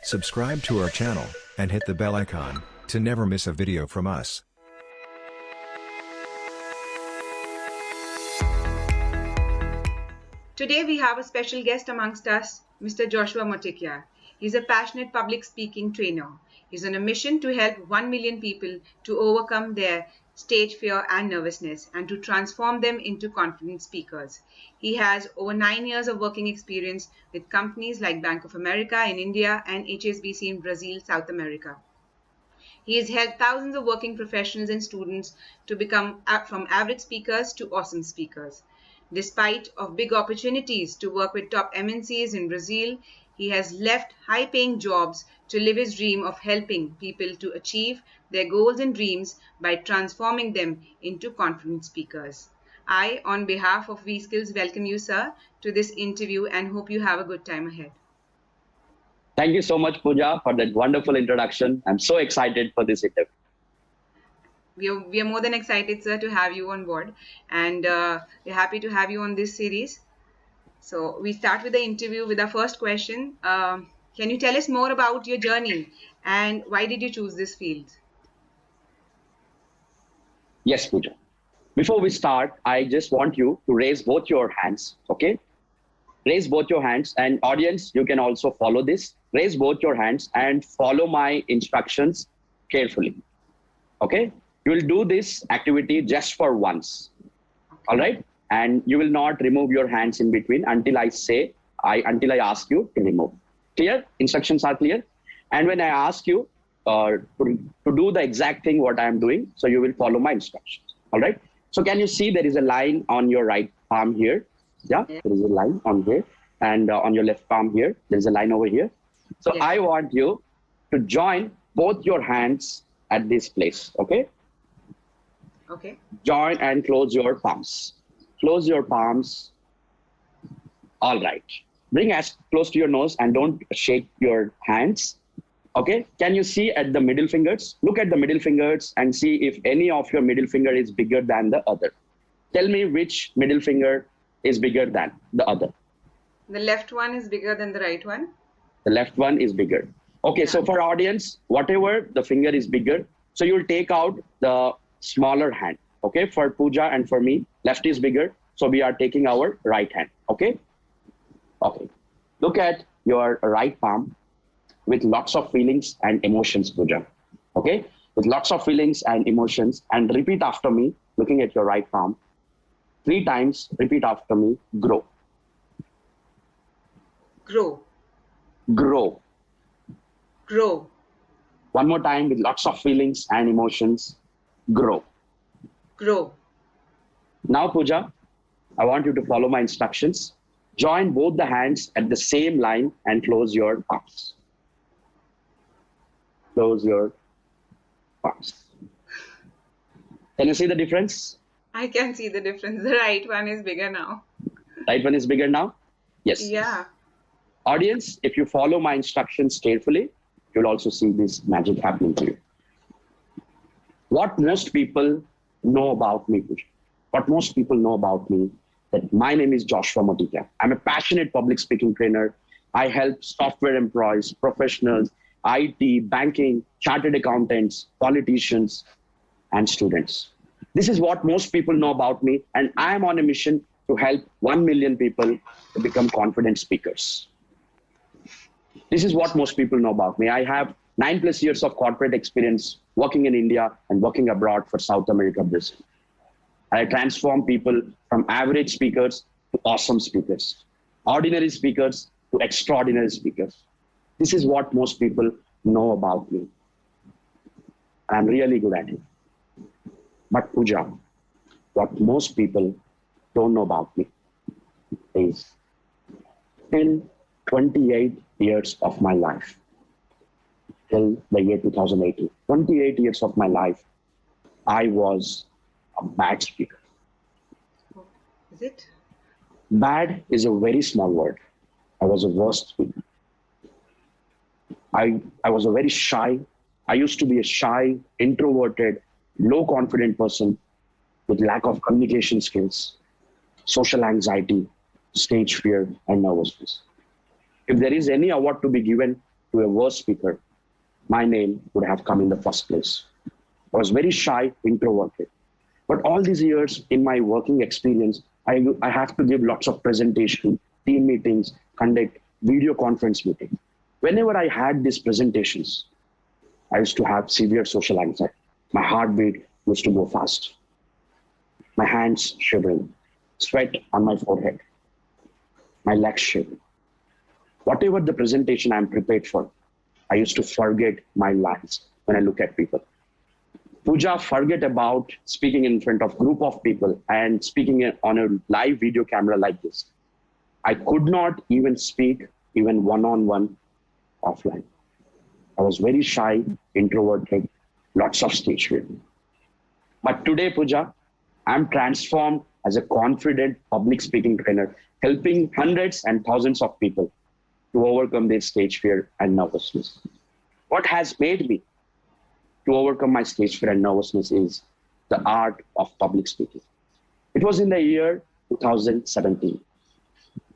Subscribe to our channel and hit the bell icon to never miss a video from us. Today we have a special guest amongst us, Mr. Joshua Motikya. He's a passionate public speaking trainer. He's on a mission to help 1 million people to overcome their stage fear and nervousness and to transform them into confident speakers. He has over 9 years of working experience with companies like Bank of America in India and HSBC in Brazil, South America. He has helped thousands of working professionals and students to become from average speakers to awesome speakers. Despite of big opportunities to work with top MNCs in Brazil, he has left high-paying jobs to live his dream of helping people to achieve their goals and dreams by transforming them into confident speakers. I, on behalf of V-Skills, welcome you, sir, to this interview and hope you have a good time ahead. Thank you so much, Pooja, for that wonderful introduction. I'm so excited for this interview. We are more than excited, sir, to have you on board, and we're happy to have you on this series. So we start with the interview with our first question. Can you tell us more about your journey and why did you choose this field? Yes, Pooja. Before we start, I just want you to raise both your hands, okay? Raise both your hands, and audience, you can also follow this. Raise both your hands and follow my instructions carefully, okay? You will do this activity just for once, all right? And you will not remove your hands in between until I ask you to remove. Clear? Instructions are clear? And when I ask you to do the exact thing what I am doing, so you will follow my instructions, all right? So can you see there is a line on your right palm here? Yeah, there is a line on here, and on your left palm here, there is a line over here. So I want you to join both your hands at this place, okay? Okay. Join and close your palms. Close your palms. All right. Bring as close to your nose and don't shake your hands. Okay. Can you see at the middle fingers? Look at the middle fingers and see if any of your middle finger is bigger than the other. Tell me which middle finger is bigger than the other. The left one is bigger than the right one. The left one is bigger. Okay. So for audience, whatever the finger is bigger, so you'll take out the smaller hand. Okay, for Pooja and for me, left is bigger, so we are taking our right hand. Okay. Look at your right palm with lots of feelings and emotions, Pooja. Okay, with lots of feelings and emotions, and repeat after me. Looking at your right palm 3 times. Repeat after me. Grow. Grow. Grow. Grow. One more time with lots of feelings and emotions. Grow. Grow. Now, Pooja, I want you to follow my instructions. Join both the hands at the same line and close your palms. Close your palms. Can you see the difference? I can see the difference. The right one is bigger now. Right one is bigger now? Yes. Yeah. Audience, if you follow my instructions carefully, you'll also see this magic happening to you. What most people know about me, what most people know about me, that my name is Joshua Motikya. I'm a passionate public speaking trainer. I help software employees, professionals, IT, banking, chartered accountants, politicians, and students. This is what most people know about me, and I am on a mission to help 1 million people to become confident speakers. This is what most people know about me. I have 9+ years of corporate experience working in India and working abroad for South America, Brazil. I transform people from average speakers to awesome speakers, ordinary speakers to extraordinary speakers. This is what most people know about me. I'm really good at it. But Pooja, what most people don't know about me is till 28 years of my life, till the year 2018, 28 years of my life, I was a bad speaker. Is it? Bad is a very small word. I was a worst speaker. I was a very shy. I used to be a shy, introverted, low confident person with lack of communication skills, social anxiety, stage fear, and nervousness. If there is any award to be given, to a worse speaker, my name would have come in the first place. I was very shy, introverted. But all these years in my working experience, I have to give lots of presentation, team meetings, conduct video conference meetings. Whenever I had these presentations, I used to have severe social anxiety. My heartbeat used to go fast. My hands shivering, sweat on my forehead, my legs shivering. Whatever the presentation I'm prepared for, I used to forget my lines when I look at people. Pooja, forget about speaking in front of a group of people and speaking on a live video camera like this. I could not even speak even one-on-one offline. I was very shy, introverted, lots of stage fear. But today, Pooja, I'm transformed as a confident public speaking trainer, helping hundreds and thousands of people to overcome their stage fear and nervousness. What has made me to overcome my stage fear and nervousness is the art of public speaking. It was in the year 2017.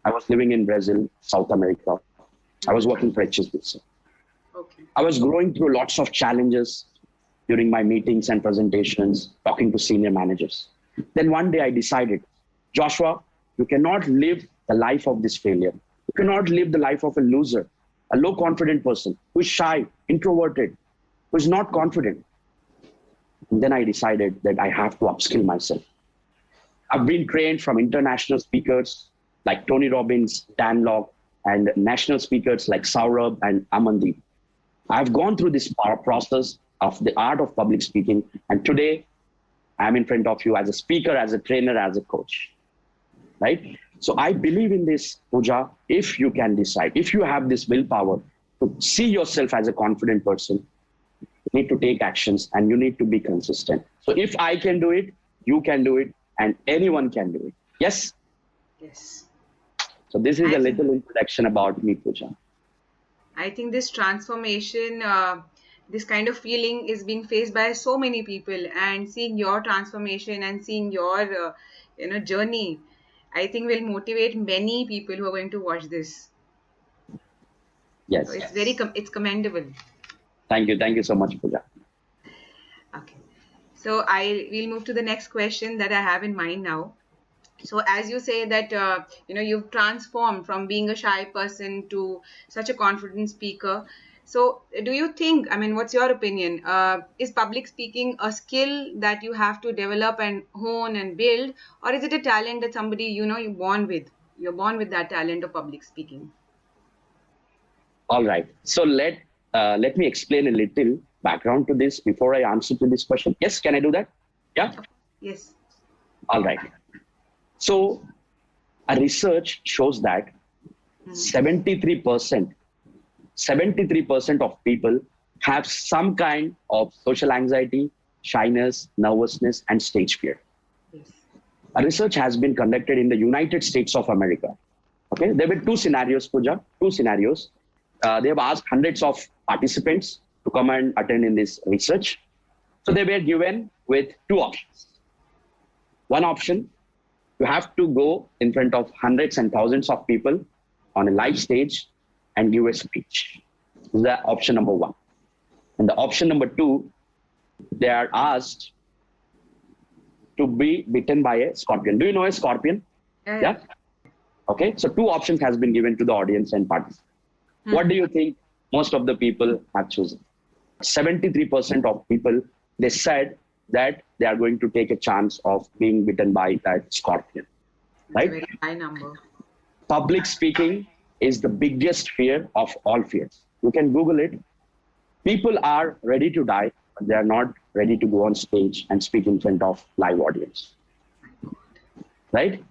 I was living in Brazil, South America. I was working for HSBC. Okay. I was going through lots of challenges during my meetings and presentations, talking to senior managers. Then one day I decided, Joshua, you cannot live the life of this failure. You cannot live the life of a loser, a low confident person who is shy, introverted, who is not confident. And then I decided that I have to upskill myself. I've been trained from international speakers like Tony Robbins, Dan Lok, and national speakers like Saurabh and Amandeep. I've gone through this process of the art of public speaking, and today I'm in front of you as a speaker, as a trainer, as a coach, right? So I believe in this, Pooja, if you can decide, if you have this willpower to see yourself as a confident person, you need to take actions and you need to be consistent. So if I can do it, you can do it, and anyone can do it. Yes? Yes. So this is a little introduction about me, Pooja. I think this transformation, this kind of feeling is being faced by so many people, and seeing your transformation and seeing your, journey, I think will motivate many people who are going to watch this. Yes. So it's it's commendable. Thank you. Thank you so much, Pooja. Okay. So we'll move to the next question that I have in mind now. So as you say that, you've transformed from being a shy person to such a confident speaker. So do you think, what's your opinion? Is public speaking a skill that you have to develop and hone and build? Or is it a talent that somebody, you're born with? You're born with that talent of public speaking. All right. So let me explain a little background to this before I answer to this question. Yes, can I do that? Yeah? Yes. All right. So a research shows that 73% of people have some kind of social anxiety, shyness, nervousness, and stage fear. Yes. A research has been conducted in the United States of America. Okay, there were two scenarios, Pooja, two scenarios. They have asked hundreds of participants to come and attend in this research. So they were given with two options. One option, you have to go in front of hundreds and thousands of people on a live stage and give a speech. This is the option number one. And the option number two, they are asked to be bitten by a scorpion. Do you know a scorpion? Yeah? Okay, so two options has been given to the audience and participants. What do you think most of the people have chosen? 73% of people, they said that they are going to take a chance of being bitten by that scorpion, right? That's a very high number. Public speaking is the biggest fear of all fears. You can Google it. People are ready to die, but they are not ready to go on stage and speak in front of live audience, right?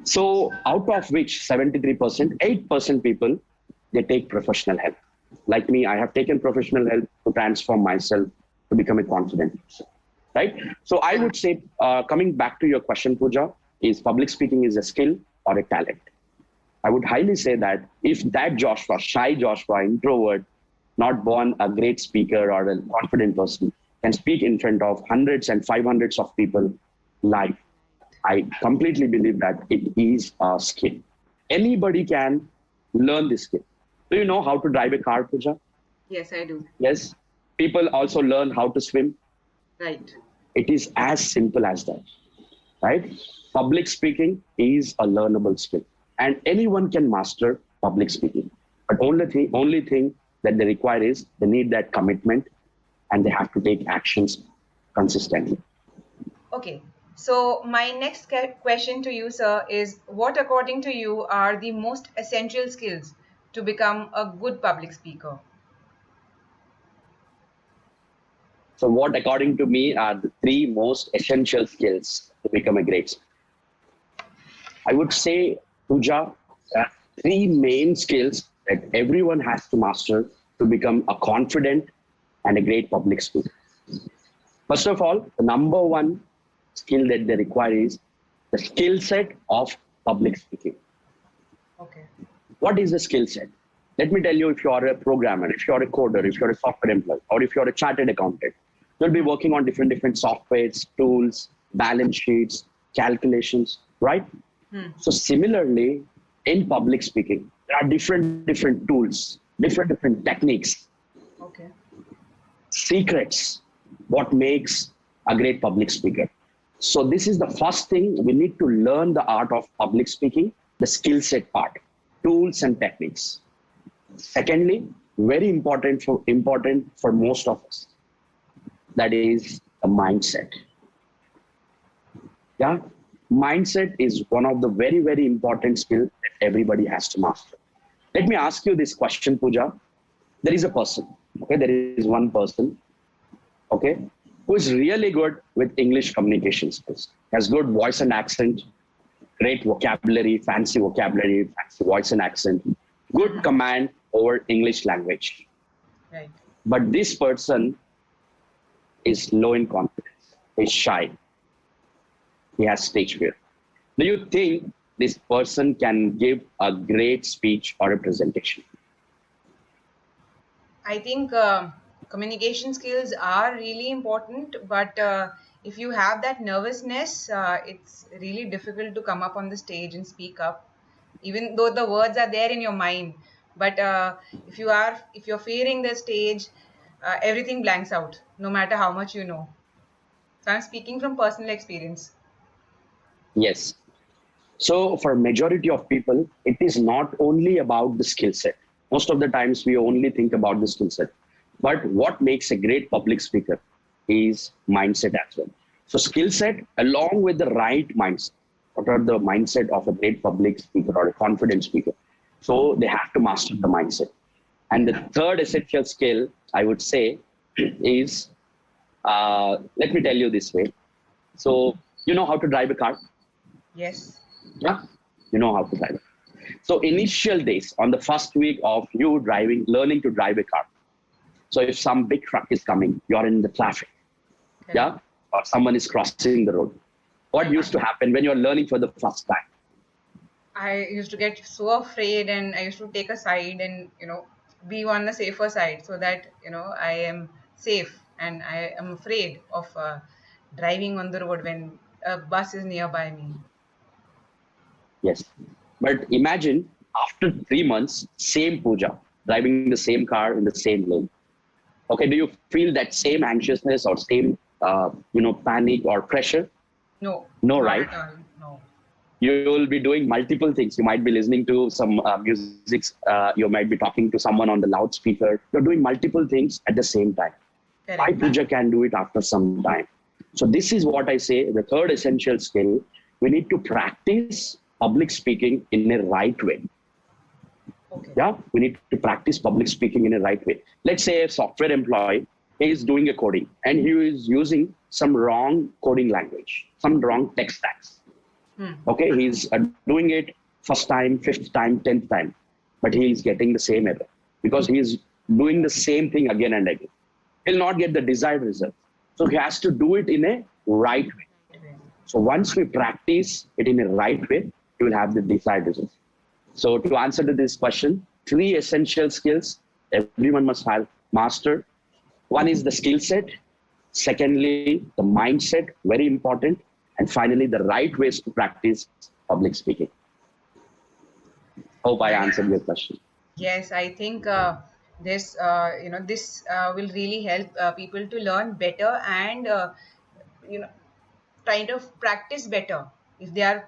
So out of which 73%, 8% people, they take professional help. Like me, I have taken professional help to transform myself to become a confident person, right? So I would say, coming back to your question, Pooja, is public speaking is a skill or a talent? I would highly say that if that Joshua, shy Joshua, introvert, not born a great speaker or a confident person, can speak in front of hundreds and 500s of people live, I completely believe that it is a skill. Anybody can learn this skill. Do you know how to drive a car, Pooja? Yes, I do. Yes. People also learn how to swim. Right. It is as simple as that, right? Public speaking is a learnable skill, and anyone can master public speaking. But only thing that they require is they need that commitment, and they have to take actions consistently. Okay. So my next question to you, sir, is what, according to you, are the most essential skills to become a good public speaker? So, what, according to me, are the three most essential skills to become a great speaker? I would say, Pooja, three main skills that everyone has to master to become a confident and a great public speaker. First of all, the number one skill that they require is the skill set of public speaking. Okay. What is the skill set? Let me tell you, if you are a programmer, if you are a coder, if you're a software employee, or if you're a chartered accountant, you'll be working on different softwares, tools, balance sheets, calculations, right? So similarly, in public speaking, there are different tools, different techniques, Okay. secrets, what makes a great public speaker. So this is the first thing we need to learn, the art of public speaking, the skill set part, tools and techniques. Secondly, very important for most of us, that is a mindset. Yeah, mindset is one of the very important skills that everybody has to master. Let me ask you this question, Pooja. There is a person, okay? There is one person, okay, who is really good with English communication skills, has good voice and accent, great vocabulary, fancy voice and accent, good command over English language. Right. But this person is low in confidence, is shy, he has stage fear. Do you think this person can give a great speech or a presentation? I think communication skills are really important, but if you have that nervousness, it's really difficult to come up on the stage and speak up, even though the words are there in your mind. But if you're fearing the stage, everything blanks out, no matter how much you know. So I'm speaking from personal experience. Yes. So for majority of people, it is not only about the skill set. Most of the times we only think about the skill set. But what makes a great public speaker is mindset as well. So skill set along with the right mindset. What are the mindset of a great public speaker or a confident speaker? So they have to master the mindset. And the third essential skill, I would say, is, let me tell you this way. So you know how to drive a car? Yes. Yeah, you know how to drive it. So initial days, on the first week of you learning to drive a car. So if some big truck is coming, you're in the traffic, Okay. yeah, or someone is crossing the road. What used to happen when you're learning for the first time? I used to get so afraid, and I used to take a side and be on the safer side, so that I am safe, and I am afraid of driving on the road when a bus is nearby me. Yes. But imagine after 3 months, same Puja, driving the same car in the same lane. Okay, do you feel that same anxiousness or same, panic or pressure? No, No, not right? at all. No. You will be doing multiple things. You might be listening to some music. You might be talking to someone on the loudspeaker. You're doing multiple things at the same time. Why Correct. Puja can do it after some time? So this is what I say, the third essential skill. We need to practice public speaking in a right way. Okay. Yeah, we need to practice public speaking in a right way. Let's say a software employee is doing a coding and he is using some wrong coding language, some wrong tech stacks. Okay, he's doing it first time, fifth time, 10th time, but he is getting the same error because he is doing the same thing again and again. He'll not get the desired result. So he has to do it in a right way. So once we practice it in a right way, you will have the desired result. So to answer to this question, 3 essential skills everyone must have mastered. One is the skill set. Secondly, the mindset, very important. And finally, the right ways to practice public speaking. Hope I answered your question. Yes, I think this will really help people to learn better and you know kind of practice better if they are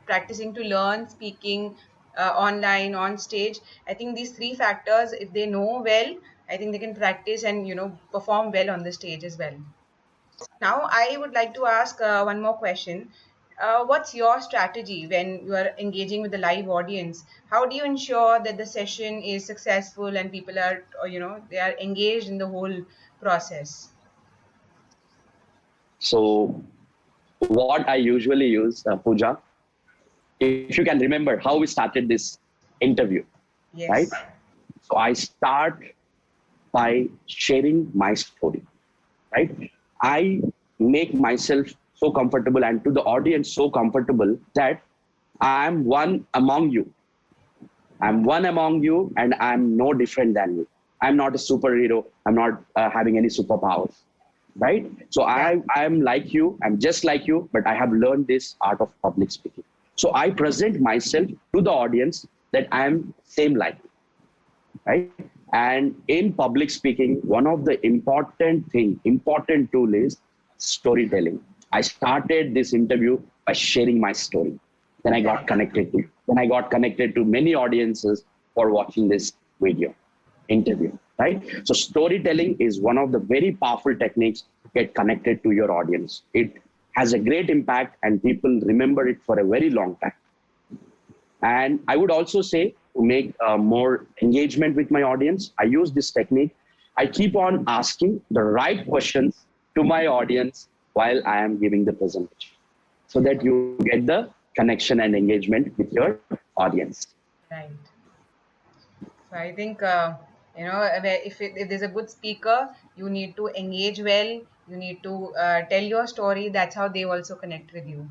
practicing to learn speaking online on stage. I think these three factors, if they know well, I think they can practice and perform well on the stage as well. Now, I would like to ask one more question. What's your strategy when you are engaging with the live audience? How do you ensure that the session is successful and people are, they are engaged in the whole process? So what I usually use, Pooja, if you can remember how we started this interview, right? Yes. So I start by sharing my story, right? I make myself so comfortable and to the audience so comfortable that I'm one among you. I'm one among you and I'm no different than you. I'm not a superhero. I'm not having any superpowers, right? So Yeah. I'm like you. I'm just like you, but I have learned this art of public speaking. So I present myself to the audience that I'm same like you, right? And in public speaking, one of the important tool is storytelling. I started this interview by sharing my story. Then I got Correct. connected to, then I got connected to many audiences for watching this video interview, right? So storytelling is one of the very powerful techniques to get connected to your audience. It has a great impact and people remember it for a very long time. And I would also say to make more engagement with my audience, I use this technique. I keep on asking the right questions to my audience while I am giving the presentation so that you get the connection and engagement with your audience. Right. So I think if there's a good speaker, you need to engage well. You need to tell your story. That's how they also connect with you.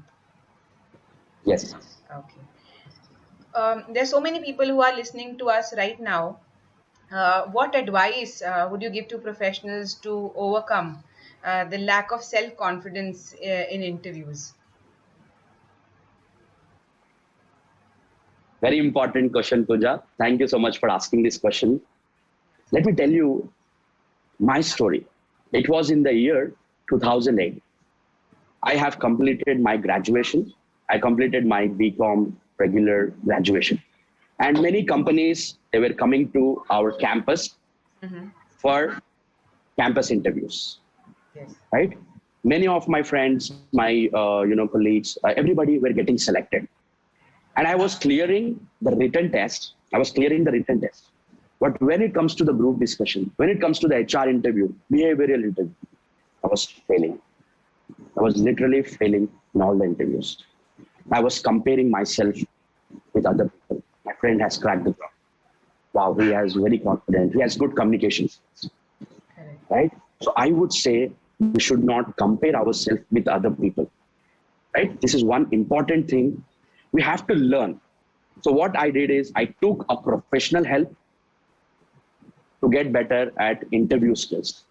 Yes. Okay. There's so many people who are listening to us right now. What advice would you give to professionals to overcome the lack of self-confidence in interviews? Very important question, Pooja. Thank you so much for asking this question. Let me tell you my story. It was in the year 2008. I have completed my graduation. I completed my BCom regular graduation. And many companies, they were coming to our campus Mm-hmm. for campus interviews, Yes. right? Many of my friends, my colleagues, everybody were getting selected. And I was clearing the written test. I was clearing the written test. But when it comes to the group discussion, when it comes to the HR interview, behavioral interview, I was failing. I was literally failing in all the interviews. I was comparing myself with other people. My friend has cracked the job. Wow, he is very confident. He has good communication skills, Correct. right? So I would say we should not compare ourselves with other people, right? This is one important thing we have to learn. So what I did is I took a professional help to get better at interview skills,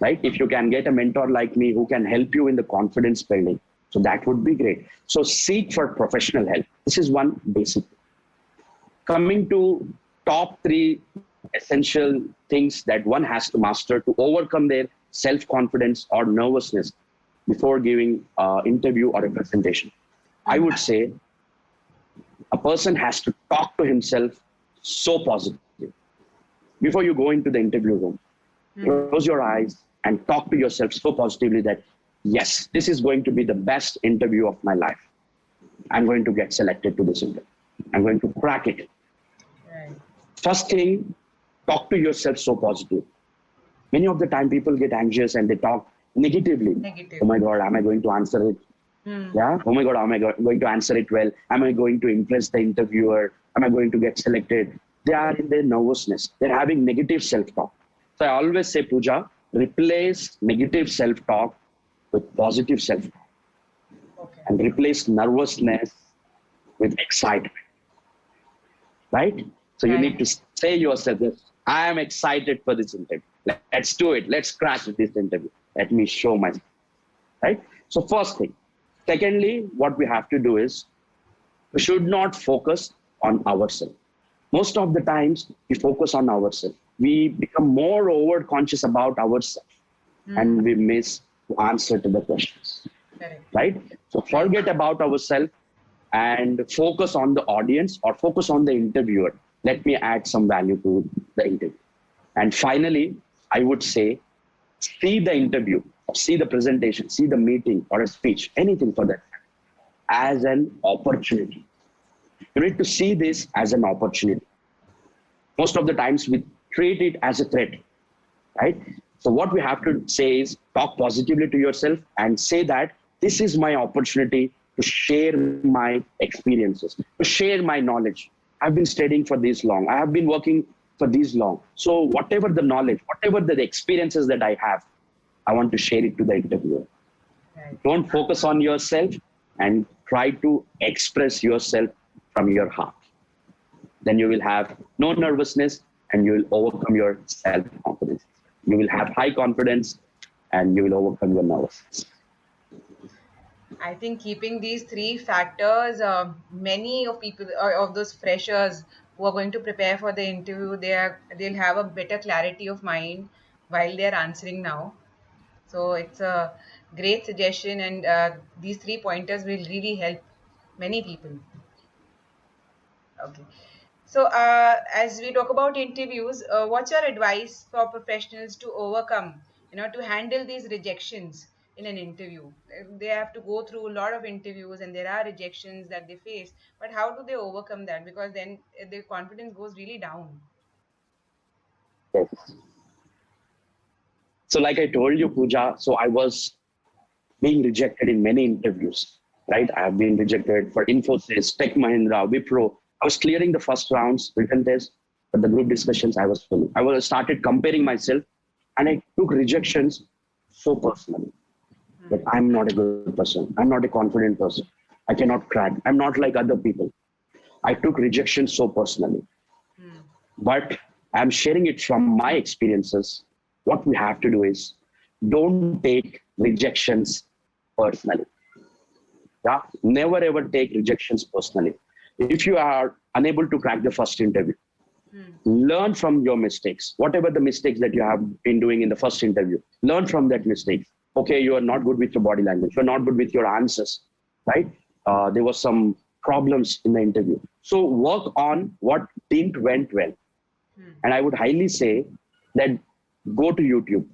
right? If you can get a mentor like me who can help you in the confidence building, so that would be great. So seek for professional help. This is one basic. Coming to top three essential things that one has to master to overcome their self-confidence or nervousness before giving an interview or a presentation. I would say a person has to talk to himself so positively. Before you go into the interview room, close your eyes and talk to yourself so positively that, yes, this is going to be the best interview of my life. I'm going to get selected to this interview. I'm going to crack it. Right. First thing, talk to yourself so positive. Many of the time people get anxious and they talk negatively. Negative. Oh my God, am I going to answer it? Yeah. Oh my God, am I going to answer it well? Am I going to impress the interviewer? Am I going to get selected? They are in their nervousness. They're having negative self-talk. So I always say, Pooja, replace negative self-talk with positive self-talk. Okay. And replace nervousness with excitement, right? So you need to say yourself, I am excited for this interview. Let's do it. Let's crash this interview. Let me show myself, right? So first thing. Secondly, what we have to do is we should not focus on ourselves. Most of the times we focus on ourselves. We become more over conscious about ourselves and we miss to answer to the questions, Correct. right? So forget about ourselves and focus on the audience or focus on the interviewer. Let me add some value to the interview. And finally, I would say, see the interview, see the presentation, see the meeting or a speech, anything for that, as an opportunity. You need to see this as an opportunity. Most of the times we treat it as a threat, right? So what we have to say is talk positively to yourself and say that this is my opportunity to share my experiences, to share my knowledge. I've been studying for this long. I have been working for this long. So whatever the knowledge, whatever the experiences that I have, I want to share it to the interviewer. Right. Don't focus on yourself and try to express yourself from your heart. Then you will have no nervousness and you will overcome your self-confidence. You will have high confidence and you will overcome your nervousness. I think keeping these three factors, many of people of those freshers who are going to prepare for the interview, they'll have a better clarity of mind while they're answering now. So it's a great suggestion, and these three pointers will really help many people. Okay. So, as we talk about interviews, what's your advice for professionals to overcome, to handle these rejections in an interview? They have to go through a lot of interviews and there are rejections that they face, but how do they overcome that? Because then their confidence goes really down. Yes. So like I told you, Pooja, so I was being rejected in many interviews, right? I have been rejected for Infosys, Tech Mahindra, Wipro. I was clearing the first rounds, written test, but the group discussions I was failing. I was started comparing myself and I took rejections so personally. That I'm not a good person. I'm not a confident person. I cannot crack. I'm not like other people. I took rejection so personally. But I'm sharing it from my experiences. What we have to do is don't take rejections personally. Yeah? Never ever take rejections personally. If you are unable to crack the first interview, learn from your mistakes. Whatever the mistakes that you have been doing in the first interview, learn from that mistake. Okay, you are not good with your body language. You're not good with your answers, right? There was some problems in the interview. So work on what didn't went well. And I would highly say that go to YouTube.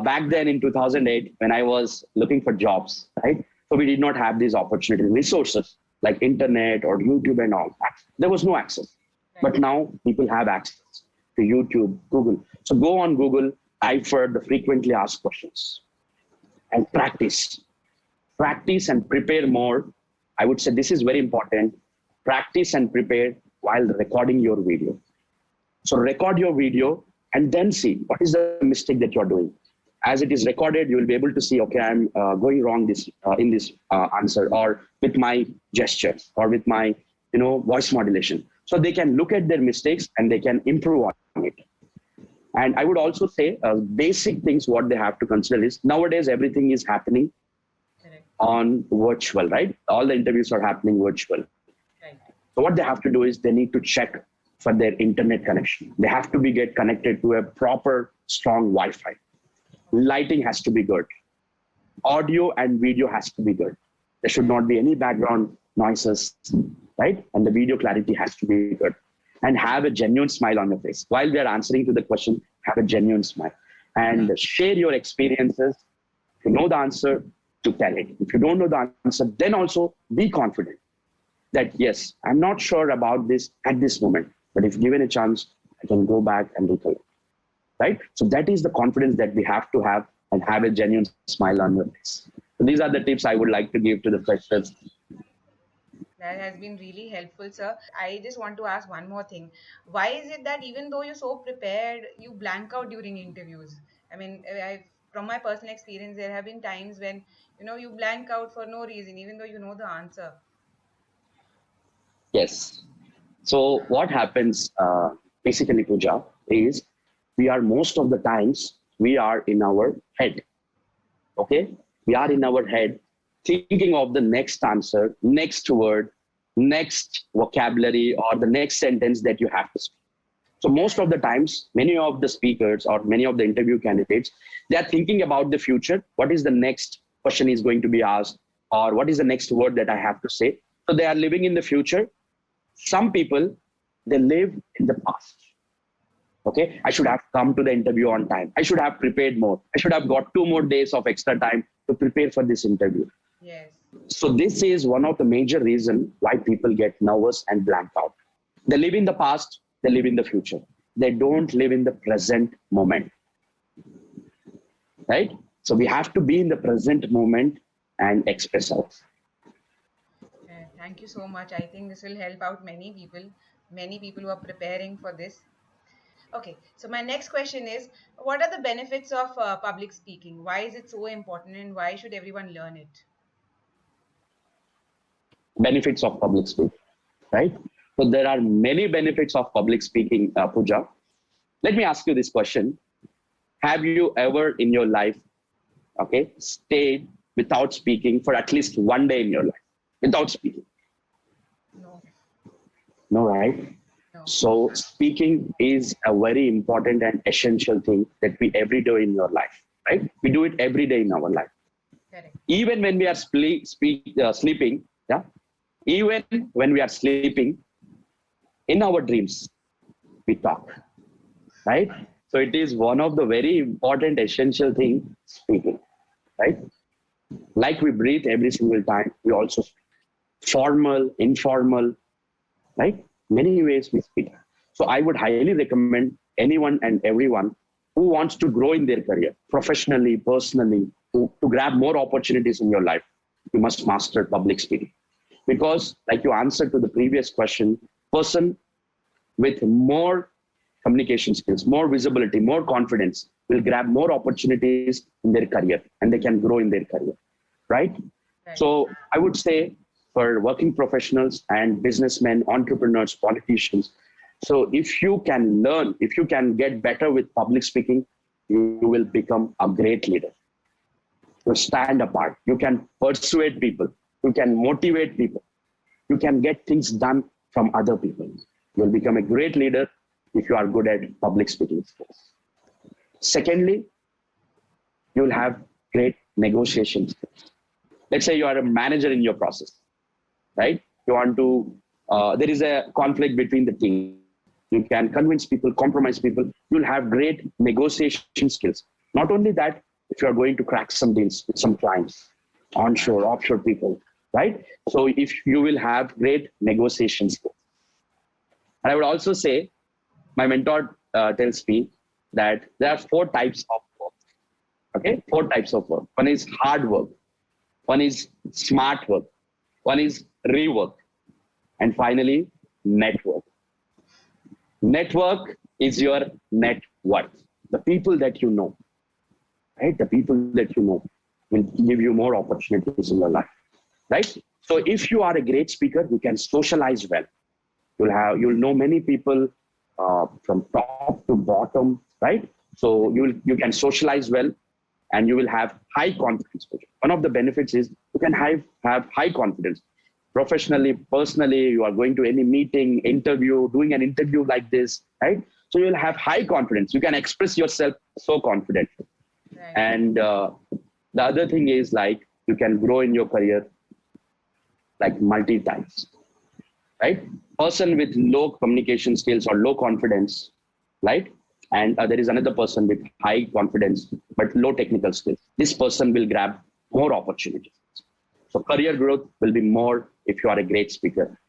Back then in 2008, when I was looking for jobs, right? So we did not have these opportunity resources like internet or YouTube and all. There was no access. But now people have access to YouTube, Google. So go on Google, type for the frequently asked questions and practice. Practice and prepare more. I would say this is very important. Practice and prepare while recording your video. So record your video and then see what is the mistake that you're doing. As it is recorded, you will be able to see, okay, I'm going wrong in this answer or with my gestures or with my voice modulation. So they can look at their mistakes and they can improve on it. And I would also say basic things what they have to consider is nowadays everything is happening on virtual, right? All the interviews are happening virtual. Right. So what they have to do is they need to check for their internet connection. They have to get connected to a proper, strong Wi-Fi. Lighting has to be good. Audio and video has to be good. There should not be any background noises, right? And the video clarity has to be good. And have a genuine smile on your face. While they're answering to the question, have a genuine smile. And share your experiences. If you know the answer, to tell it. If you don't know the answer, then also be confident that, yes, I'm not sure about this at this moment, but if given a chance, I can go back and recollect, right? So that is the confidence that we have to have and have a genuine smile on your face. So these are the tips I would like to give to the freshers. That has been really helpful, sir. I just want to ask one more thing. Why is it that even though you're so prepared, you blank out during interviews? I mean, from my personal experience, there have been times when, you blank out for no reason, even though you know the answer. Yes. So what happens basically, Pooja, is we are most of the times, we are in our head. Okay? We are in our head thinking of the next answer, next word, next vocabulary or the next sentence that you have to speak. So most of the times, many of the speakers or many of the interview candidates, they are thinking about the future. What is the next question is going to be asked, or what is the next word that I have to say? So they are living in the future. Some people, they live in the past. Okay, I should have come to the interview on time. I should have prepared more. I should have got 2 more days of extra time to prepare for this interview. Yes. So this is one of the major reasons why people get nervous and blank out. They live in the past, they live in the future. They don't live in the present moment. Right? So we have to be in the present moment and express ourselves. Thank you so much. I think this will help out many people who are preparing for this. Okay, so my next question is, what are the benefits of public speaking? Why is it so important and why should everyone learn it? Benefits of public speaking, right? So there are many benefits of public speaking, Pooja. Let me ask you this question. Have you ever in your life, okay, stayed without speaking for at least 1 day in your life, without speaking? No. No, right? No. So speaking is a very important and essential thing that we every day in your life, right? We do it every day in our life. Correct. Even when we are sleeping, yeah. Even when we are sleeping, in our dreams, we talk, right? So it is one of the very important, essential thing, speaking, right? Like we breathe every single time, we also speak. Formal, informal, right? Many ways we speak. So I would highly recommend anyone and everyone who wants to grow in their career, professionally, personally, to grab more opportunities in your life, you must master public speaking. Because like you answered to the previous question, person with more communication skills, more visibility, more confidence will grab more opportunities in their career and they can grow in their career, right? So I would say for working professionals and businessmen, entrepreneurs, politicians, so if you can learn, if you can get better with public speaking, you will become a great leader. You stand apart. You can persuade people. You can motivate people. You can get things done from other people. You'll become a great leader if you are good at public speaking skills. Secondly, you'll have great negotiation skills. Let's say you are a manager in your process, right? You want to, there is a conflict between the team. You can convince people, compromise people. You'll have great negotiation skills. Not only that, if you are going to crack some deals with some clients, onshore, offshore people, right? So if you will have great negotiation skills. And I would also say, my mentor tells me that there are 4 types of work. Okay, 4 types of work. One is hard work. One is smart work. One is rework. And finally, network. Network is your net worth. The people that you know, right? The people that you know will give you more opportunities in your life, right? So if you are a great speaker, you can socialize well. You'll know many people from top to bottom, right? So you can socialize well, and you will have high confidence. One of the benefits is you can have high confidence. Professionally, personally, you are going to any meeting, interview, doing an interview like this, right? So you'll have high confidence. You can express yourself so confidently. Right. And the other thing is like you can grow in your career like multi times, right? Person with low communication skills or low confidence, right? And there is another person with high confidence but low technical skills. This person will grab more opportunities. So career growth will be more if you are a great speaker.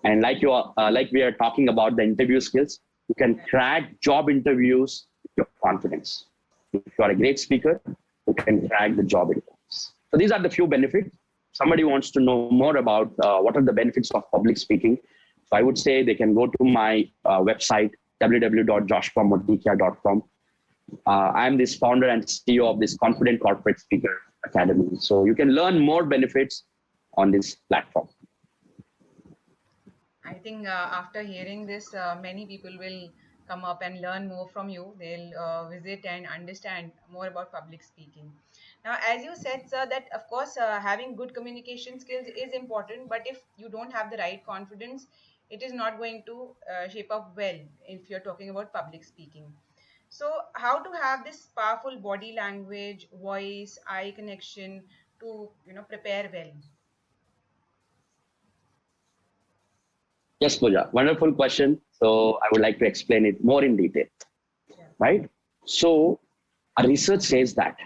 And like we are talking about the interview skills, you can crack job interviews with your confidence. If you are a great speaker, you can crack the job interviews. So these are the few benefits. Somebody wants to know more about what are the benefits of public speaking. So I would say they can go to my website, www.joshuamotikya.com. I am this founder and CEO of this Confident Corporate Speaker Academy. So you can learn more benefits on this platform. I think after hearing this, many people will come up and learn more from you. They'll visit and understand more about public speaking. Now, as you said, sir, that of course having good communication skills is important, but if you don't have the right confidence, it is not going to shape up well if you're talking about public speaking. So, how to have this powerful body language, voice, eye connection to prepare well? Yes, Pooja, wonderful question. So I would like to explain it more in detail, Yeah. right? So our research says that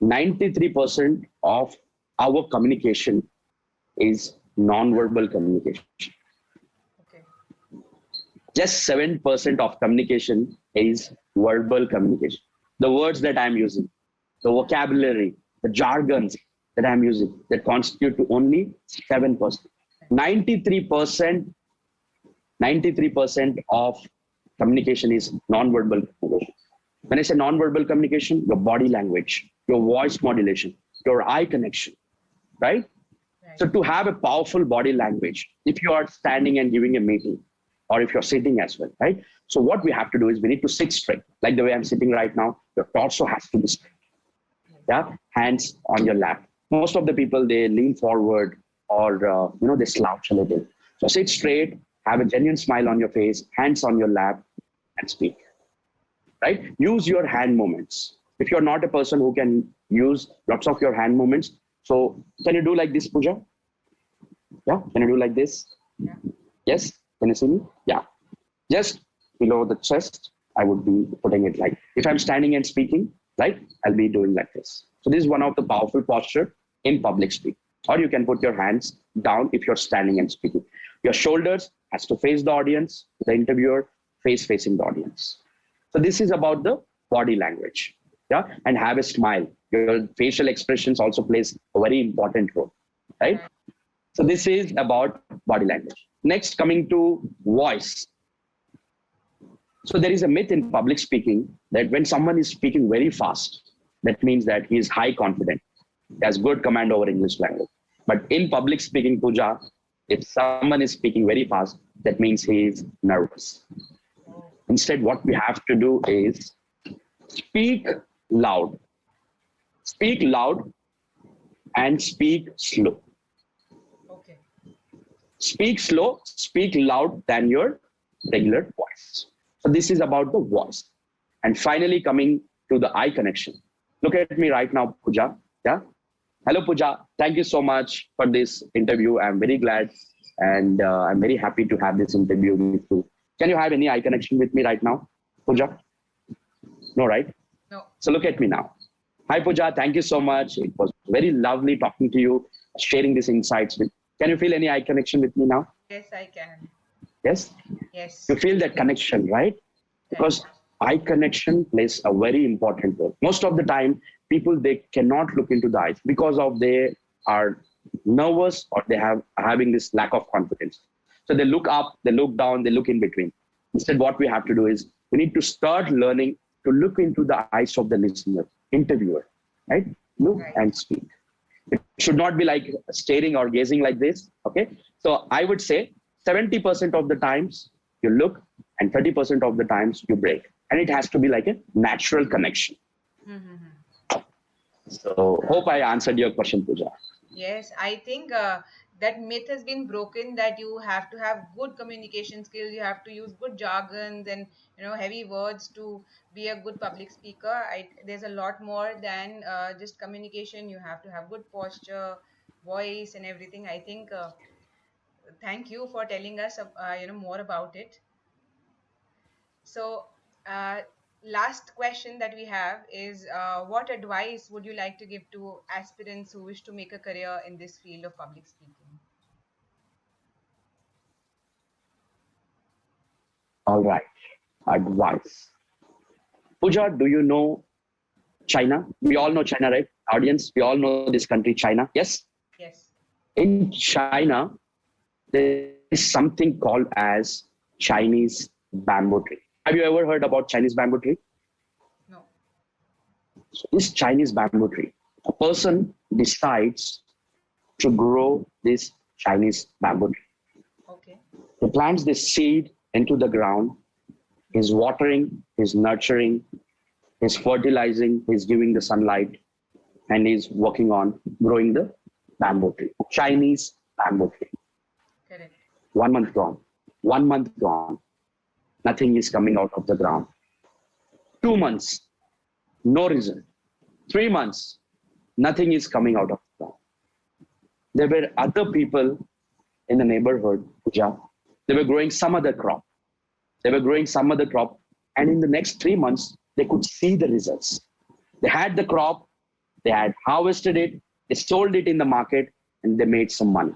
93% of our communication is non-verbal communication. Okay. Just 7% of communication is verbal communication. The words that I'm using, the vocabulary, the jargons that I'm using, that constitute to only 7%. 93%, 93% of communication is non-verbal communication. When I say non-verbal communication, your body language, your voice modulation, your eye connection, right? Right. So to have a powerful body language, if you are standing and giving a meeting, or if you're sitting as well, right? So what we have to do is we need to sit straight, like the way I'm sitting right now. Your torso has to be straight. Yeah, hands on your lap. Most of the people, they lean forward or they slouch a little. So sit straight, have a genuine smile on your face, hands on your lap, and speak. Right? Use your hand movements. If you're not a person who can use lots of your hand movements, so can you do like this, Pooja? Yeah, can you do like this? Yeah. Yes, can you see me? Yeah. Just below the chest, I would be putting it like, if I'm standing and speaking, right, I'll be doing like this. So this is one of the powerful posture in public speaking. Or you can put your hands down if you're standing and speaking. Your shoulders has to face the audience, the interviewer, face facing the audience. So this is about the body language. Yeah, and have a smile. Your facial expressions also plays a very important role, right? So this is about body language. Next, coming to voice. So there is a myth in public speaking that when someone is speaking very fast, that means that he is high confident, he has good command over English language. But in public speaking, Pooja, if someone is speaking very fast, that means he is nervous. Instead, what we have to do is speak loud. Speak loud and speak slow. Okay. Speak slow, speak loud than your regular voice. So this is about the voice. And finally, coming to the eye connection. Look at me right now, Pooja. Yeah. Hello, Pooja. Thank you so much for this interview. I'm very glad and I'm very happy to have this interview with you. Can you have any eye connection with me right now, Pooja? No, right? No. So look at me now. Hi, Pooja. Thank you so much. It was very lovely talking to you, sharing these insights with. Can you feel any eye connection with me now? Yes, I can. Yes? Yes. You feel that connection, right? Because eye connection plays a very important role. Most of the time, people, they cannot look into the eyes because of they are nervous or they have having this lack of confidence. So they look up, they look down, they look in between. Instead, what we have to do is we need to start learning to look into the eyes of the listener, interviewer, right? Look and speak. It should not be like staring or gazing like this, okay? So I would say 70% of the times you look and 30% of the times you break. And it has to be like a natural connection. Mm-hmm. So hope I answered your question, Pooja. Yes, I think that myth has been broken that you have to have good communication skills, you have to use good jargons and heavy words to be a good public speaker. There's a lot more than just communication. You have to have good posture, voice, and everything. I think. Thank you for telling us, more about it. So, uh, last question that we have is, what advice would you like to give to aspirants who wish to make a career in this field of public speaking? All right. Advice. Pooja, do you know China? We all know China, right? Audience, we all know this country, China. Yes? Yes. In China, there is something called as Chinese bamboo tree. Have you ever heard about Chinese bamboo tree? No. So this Chinese bamboo tree, a person decides to grow this Chinese bamboo tree. Okay. He plants this seed into the ground. He's watering, he's nurturing, he's fertilizing, he's giving the sunlight, and he's working on growing the bamboo tree, Chinese bamboo tree. Correct. 1 month gone, 1 month gone, nothing is coming out of the ground. 2 months, no result. 3 months, nothing is coming out of the ground. There were other people in the neighborhood, Pooja, they were growing some other crop. They were growing some other crop, and in the next 3 months, they could see the results. They had the crop, they had harvested it, they sold it in the market, and they made some money.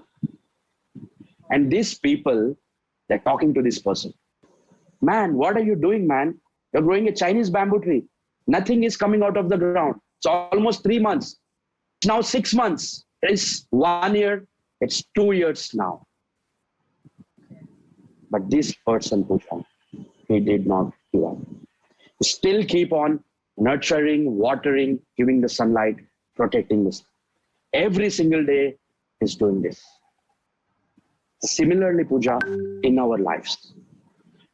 And these people, they're talking to this person. Man, what are you doing, man? You're growing a Chinese bamboo tree. Nothing is coming out of the ground. It's almost 3 months. It's now 6 months. It's 1 year. It's 2 years now. But this person, Pooja, he did not give up. He still keep on nurturing, watering, giving the sunlight, protecting this. Every single day, he's doing this. Similarly, Pooja, in our lives,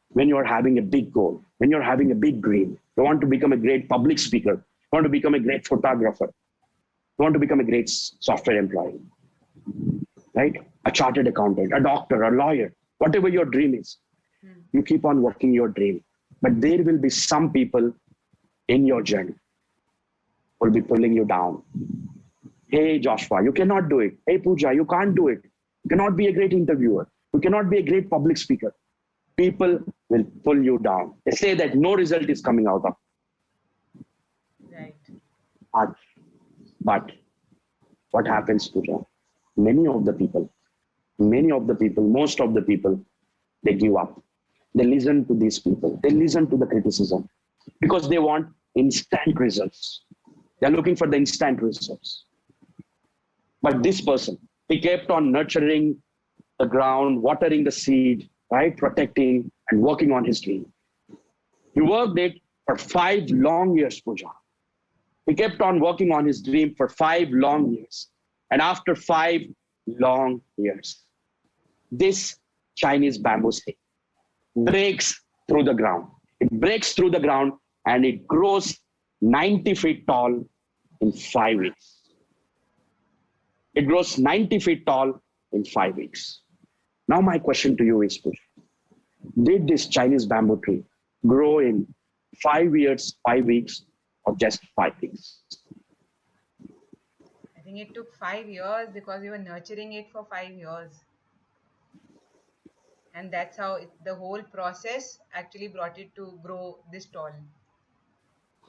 when you're having a big goal, when you're having a big dream, you want to become a great public speaker, you want to become a great photographer, you want to become a great software employee, right? A chartered accountant, a doctor, a lawyer, whatever your dream is, you keep on working your dream. But there will be some people in your journey who will be pulling you down. Hey, Joshua, you cannot do it. Hey, Pooja, you can't do it. You cannot be a great interviewer. You cannot be a great public speaker. People will pull you down. They say that no result is coming out of it. Right. But what happens, Pooja? Most of the people, they give up. They listen to these people. They listen to the criticism because they want instant results. They're looking for the instant results. But this person, he kept on nurturing the ground, watering the seed, right? Protecting and working on his dream. He worked it for 5 long years, Pooja. He kept on working on his dream for 5 long years. And after 5 long years, this Chinese bamboo stick breaks through the ground. It breaks through the ground and it grows 90 feet tall in 5 weeks. It grows 90 feet tall in 5 weeks. Now my question to you is, did this Chinese bamboo tree grow in 5 years, 5 weeks, or just 5 weeks? I think it took 5 years because we were nurturing it for 5 years. And that's how the whole process actually brought it to grow this tall.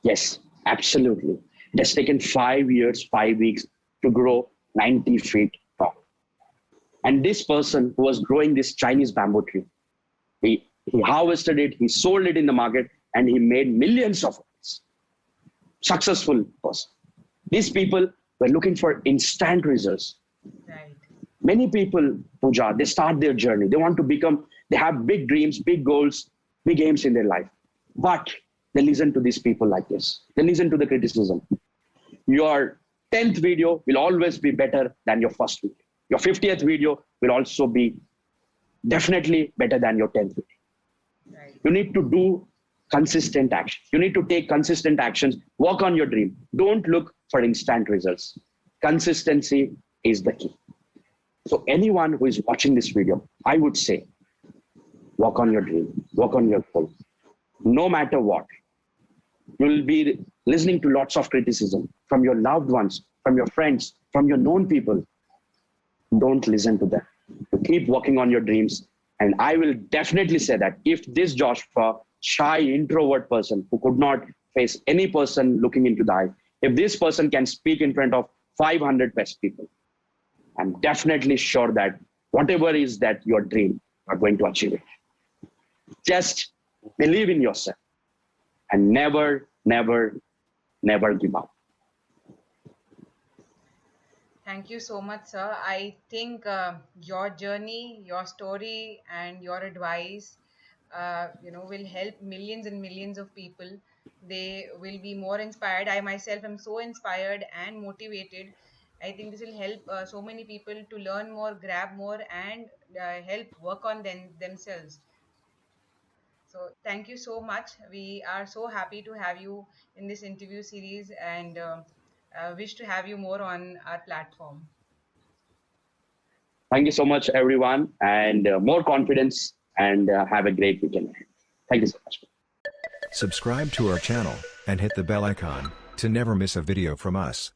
Yes, absolutely. It has taken 5 years, 5 weeks to grow 90 feet tall. And this person who was growing this Chinese bamboo tree, he harvested it, he sold it in the market, and he made millions of it. Successful person. These people were looking for instant results. Right. Many people, Pooja, they start their journey. They want to become, they have big dreams, big goals, big aims in their life. But they listen to these people like this. They listen to the criticism. Your 10th video will always be better than your first video. Your 50th video will also be definitely better than your 10th video. Right. You need to do consistent action. You need to take consistent actions. Work on your dream. Don't look for instant results. Consistency is the key. So anyone who is watching this video, I would say, work on your dream, work on your goal. No matter what, you'll be listening to lots of criticism from your loved ones, from your friends, from your known people. Don't listen to them. You keep working on your dreams. And I will definitely say that if this Joshua, shy introvert person who could not face any person looking into the eye, if this person can speak in front of 500 best people, I'm definitely sure that whatever is that your dream, you are going to achieve it. Just believe in yourself and never, never, never give up. Thank you so much, sir. I think your journey, your story, and your advice, will help millions and millions of people. They will be more inspired. I myself am so inspired and motivated. I think this will help so many people to learn more, grab more, and help work on themselves. So thank you so much. We are so happy to have you in this interview series, and wish to have you more on our platform. Thank you so much, everyone, and more confidence, and have a great weekend. Thank you so much. Subscribe to our channel and hit the bell icon to never miss a video from us.